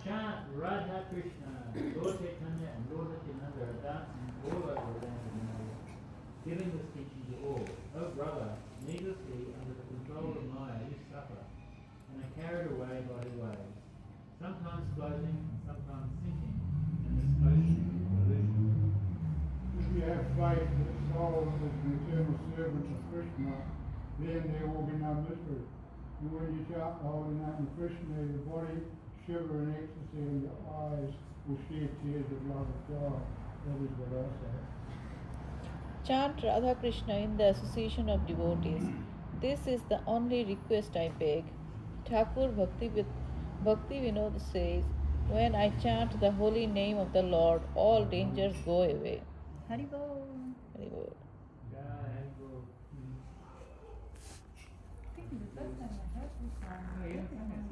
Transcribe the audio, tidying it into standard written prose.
chant Radha Krishna. Lord Chaitanya and Lord Nityananda are dancing all over the land of Maya, giving this teaching to all. Oh brother, needlessly under the control of Maya you suffer and are carried away by the waves, sometimes floating and sometimes sinking in this ocean of illusion. If you have faith that the soul is an eternal servant of Krishna, then there will be no mystery. And when you chant the holy name of Krishna, your body shiver in ecstasy and your eyes will shed tears of love of God. That is what I say. Chant Radha Krishna in the association of devotees. This is the only request I beg. Thakur Bhakti Vinod says, when I chant the holy name of the Lord, all dangers go away. Haribol. Haribol. Jai Guru. I think the first time I heard this song,